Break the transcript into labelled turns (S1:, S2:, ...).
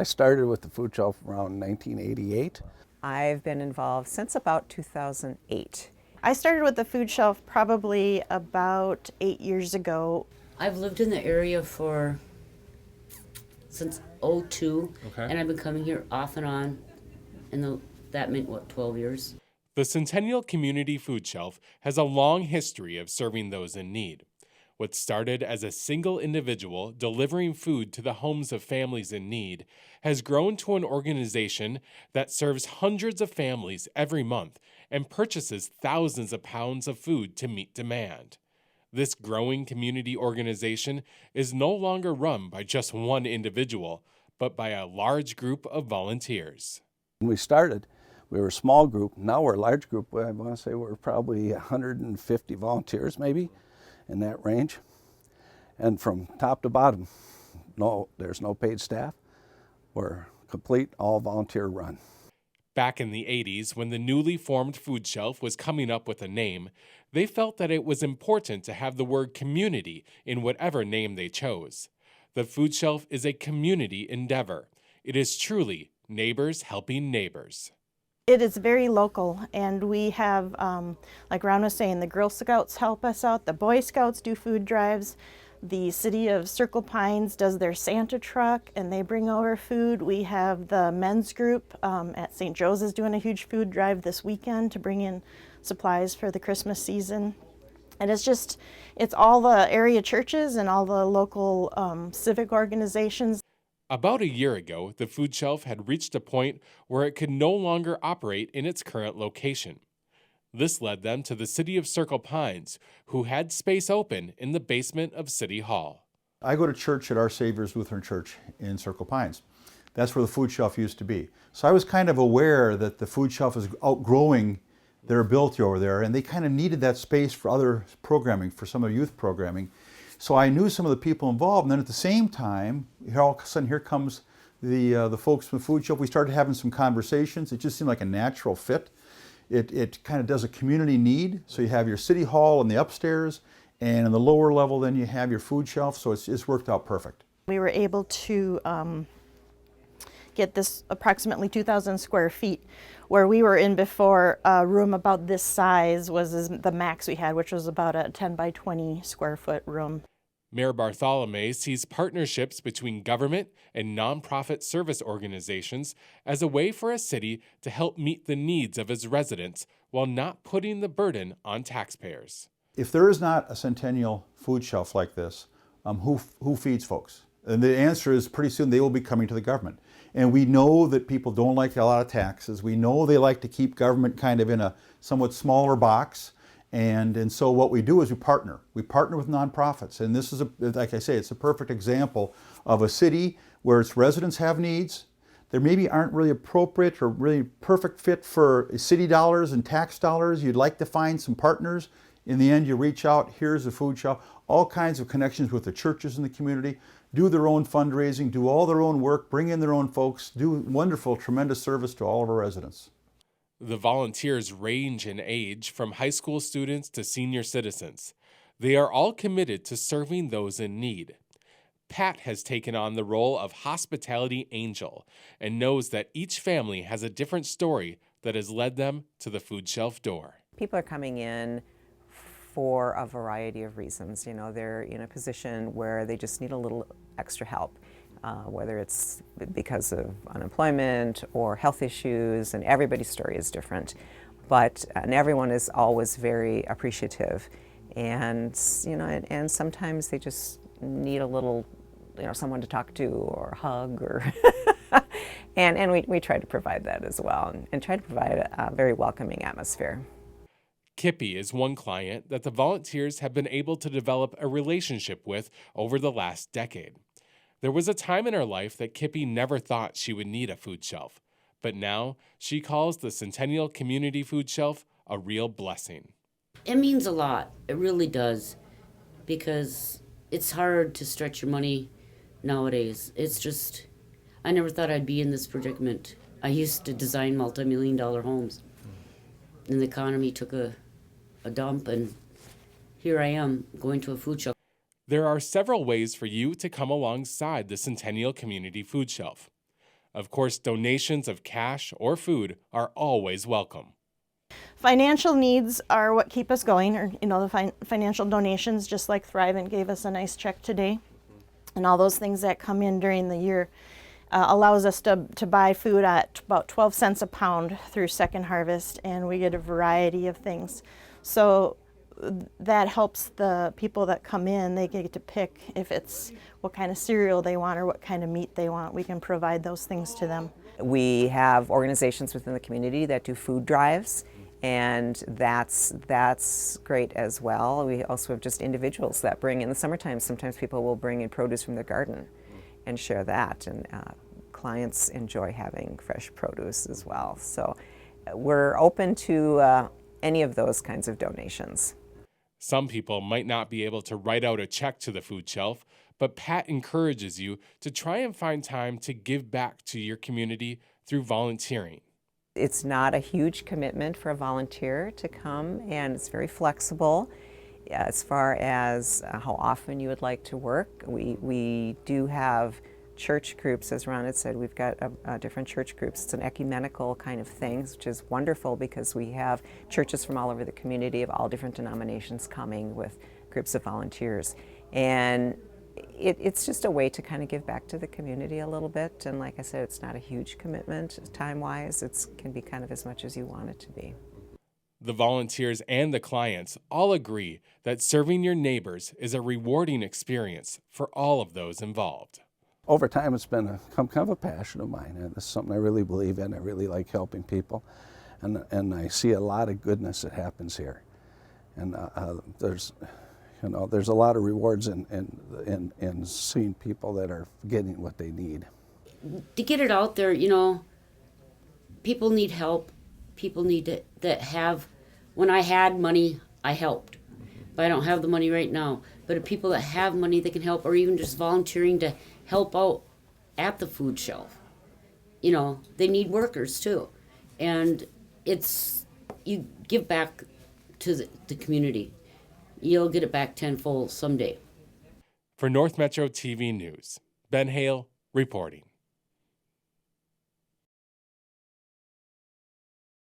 S1: I started with the food shelf around 1988.
S2: I've been involved since about 2008.
S3: I started with the food shelf probably about 8 years ago.
S4: I've lived in the area since '02,
S5: Okay.
S4: and I've been coming here off and on, and that meant, 12 years?
S5: The Centennial Community Food Shelf has a long history of serving those in need. What started as a single individual delivering food to the homes of families in need has grown to an organization that serves hundreds of families every month and purchases thousands of pounds of food to meet demand. This growing community organization is no longer run by just one individual, but by a large group of volunteers.
S1: When we started, we were a small group. Now we're a large group. I want to say we're probably 150 volunteers, maybe, in that range. And from top to bottom, there's no paid staff. We're complete, all volunteer run.
S5: Back in the 80s, when the newly formed food shelf was coming up with a name, they felt that it was important to have the word community in whatever name they chose. The food shelf is a community endeavor. It is truly neighbors helping neighbors.
S3: It is very local, and we have, like Ron was saying, the Girl Scouts help us out, the Boy Scouts do food drives, the city of Circle Pines does their Santa truck, and they bring over food. We have the men's group at St. Joe's is doing a huge food drive this weekend to bring in supplies for the Christmas season. And it's all the area churches and all the local civic organizations.
S5: About a year ago, the food shelf had reached a point where it could no longer operate in its current location. This led them to the city of Circle Pines, who had space open in the basement of City Hall.
S6: I go to church at Our Savior's Lutheran Church in Circle Pines. That's where the food shelf used to be. So I was kind of aware that the food shelf is outgrowing their ability over there, and they kind of needed that space for other programming, for some of the youth programming. So I knew some of the people involved, and then at the same time, all of a sudden here comes the folks from the food shelf. We started having some conversations. It just seemed like a natural fit. It kind of does a community need. So you have your city hall in the upstairs, and in the lower level then you have your food shelf, so it's worked out perfect.
S3: We were able to get this approximately 2,000 square feet. Where we were in before, a room about this size was the max we had, which was about a 10 by 20 square foot room.
S5: Mayor Bartholomew sees partnerships between government and nonprofit service organizations as a way for a city to help meet the needs of its residents while not putting the burden on taxpayers.
S6: If there is not a Centennial food shelf like this, who feeds folks? And the answer is pretty soon they will be coming to the government. And we know that people don't like a lot of taxes. We know they like to keep government kind of in a somewhat smaller box. And so what we do is we partner. We partner with nonprofits. And this is, like I say, it's a perfect example of a city where its residents have needs. There maybe aren't really appropriate or really perfect fit for city dollars and tax dollars. You'd like to find some partners. In the end, you reach out, here's a food shelf, all kinds of connections with the churches in the community, do their own fundraising, do all their own work, bring in their own folks, do wonderful, tremendous service to all of our residents.
S5: The volunteers range in age from high school students to senior citizens. They are all committed to serving those in need. Pat has taken on the role of hospitality angel and knows that each family has a different story that has led them to the food shelf door.
S2: People are coming in for a variety of reasons. You know, they're in a position where they just need a little extra help. Whether it's because of unemployment or health issues, and everybody's story is different. And everyone is always very appreciative. And, you know, and sometimes they just need a little, you know, someone to talk to or hug or, and we try to provide that as well and try to provide a very welcoming atmosphere.
S5: Kippy is one client that the volunteers have been able to develop a relationship with over the last decade. There was a time in her life that Kippy never thought she would need a food shelf, but now she calls the Centennial Community Food Shelf a real blessing.
S4: It means a lot. It really does, because it's hard to stretch your money nowadays. It's just, I never thought I'd be in this predicament. I used to design multi-million-dollar homes, and the economy took a dump, and here I am going to a food shelf.
S5: There are several ways for you to come alongside the Centennial Community Food Shelf. Of course, donations of cash or food are always welcome.
S3: Financial needs are what keep us going, or the financial donations, just like Thrivent gave us a nice check today, and all those things that come in during the year allows us to buy food at about 12 cents a pound through Second Harvest, and we get a variety of things. So that helps the people that come in. They get to pick if it's what kind of cereal they want or what kind of meat they want. We can provide those things to them.
S2: We have organizations within the community that do food drives, and that's great as well. We also have just individuals that bring in the summertime. Sometimes people will bring in produce from their garden and share that, and clients enjoy having fresh produce as well. So we're open to any of those kinds of donations.
S5: Some people might not be able to write out a check to the food shelf, but Pat encourages you to try and find time to give back to your community through volunteering.
S2: It's not a huge commitment for a volunteer to come, and it's very flexible as far as how often you would like to work. We do have church groups, as Ron had said. We've got different church groups. It's an ecumenical kind of thing, which is wonderful because we have churches from all over the community of all different denominations coming with groups of volunteers. And it's just a way to kind of give back to the community a little bit. And like I said, it's not a huge commitment time-wise. It can be kind of as much as you want it to be.
S5: The volunteers and the clients all agree that serving your neighbors is a rewarding experience for all of those involved.
S1: Over time, it's been kind of a passion of mine, and it's something I really believe in. I really like helping people, and I see a lot of goodness that happens here. And there's a lot of rewards in seeing people that are getting what they need.
S4: To get it out there, people need help. People need that have. When I had money, I helped. But I don't have the money right now. But if people that have money that can help, or even just volunteering to help out at the food shelf, they need workers too. And you give back to the community. You'll get it back tenfold someday.
S5: For North Metro TV News, Ben Hayle reporting.